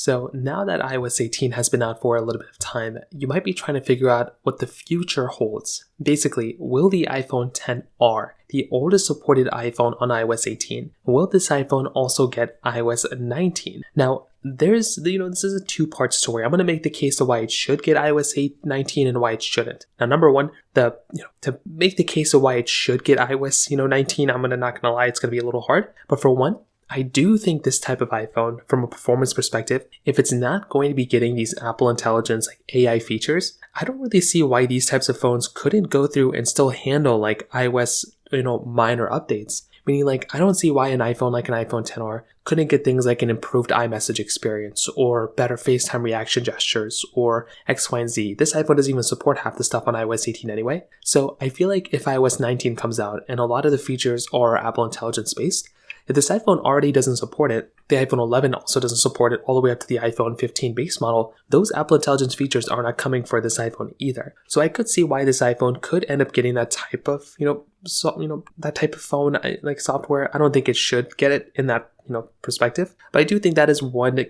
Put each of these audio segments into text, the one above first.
So now that iOS 18 has been out for a little bit of time, you might be trying to figure out what the future holds. Basically, will the iPhone XR, the oldest supported iPhone on iOS 18, will this iPhone also get iOS 19? Now, this is a two-part story. I'm going to make the case of why it should get iOS 19 and why it shouldn't. Now, number one, to make the case of why it should get iOS 19, I'm not gonna lie, it's gonna be a little hard. But for one, I do think this type of iPhone, from a performance perspective, if it's not going to be getting these Apple Intelligence like AI features, I don't really see why these types of phones couldn't go through and still handle like iOS, minor updates. Meaning, I don't see why an iPhone like an iPhone XR couldn't get things like an improved iMessage experience or better FaceTime reaction gestures or X, Y, and Z. This iPhone doesn't even support half the stuff on iOS 18 anyway. So I feel like if iOS 19 comes out and a lot of the features are Apple Intelligence based, if this iPhone already doesn't support it, the iPhone 11 also doesn't support it all the way up to the iPhone 15 base model, those Apple Intelligence features are not coming for this iPhone either. So I could see why this iPhone could end up getting that type of, that type of phone, like software. I don't think it should get it in that, perspective. But I do think that is one,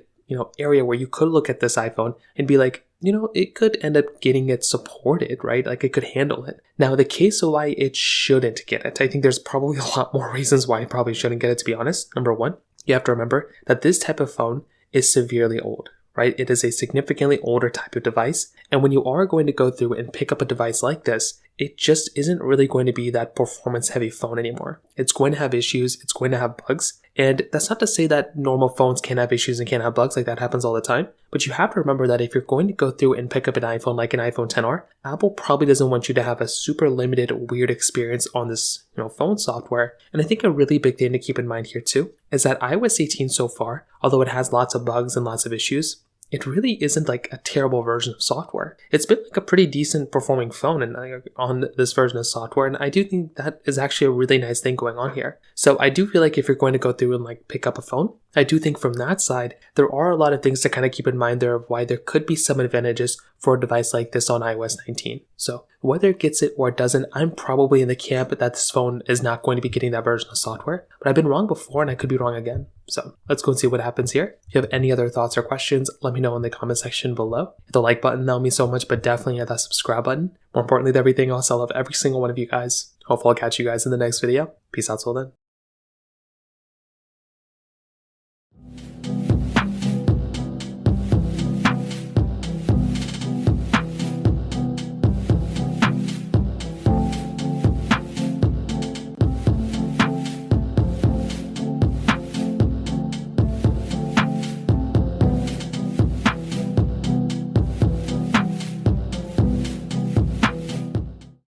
area where you could look at this iPhone and be like, it could end up getting it supported, right? Like it could handle it. Now, the case of why it shouldn't get it, I think there's probably a lot more reasons why it probably shouldn't get it, to be honest. Number one, you have to remember that this type of phone is severely old, right? It is a significantly older type of device. And when you are going to go through and pick up a device like this, it just isn't really going to be that performance heavy phone anymore. It's going to have issues. It's going to have bugs. And that's not to say that normal phones can't have issues and can't have bugs, like that happens all the time. But you have to remember that if you're going to go through and pick up an iPhone like an iPhone XR, Apple probably doesn't want you to have a super limited, weird experience on this, phone software. And I think a really big thing to keep in mind here too is that iOS 18 so far, although it has lots of bugs and lots of issues, it really isn't like a terrible version of software. It's been like a pretty decent performing phone on this version of software, and I do think that is actually a really nice thing going on here. So I do feel like if you're going to go through and pick up a phone, I do think from that side, there are a lot of things to kind of keep in mind there of why there could be some advantages for a device like this on iOS 19. So whether it gets it or it doesn't, I'm probably in the camp that this phone is not going to be getting that version of software. But I've been wrong before and I could be wrong again. So let's go and see what happens here. If you have any other thoughts or questions, let me know in the comment section below. Hit the like button, that'll mean so much, but definitely hit that subscribe button. More importantly than everything else, I love every single one of you guys. Hopefully I'll catch you guys in the next video. Peace out till then.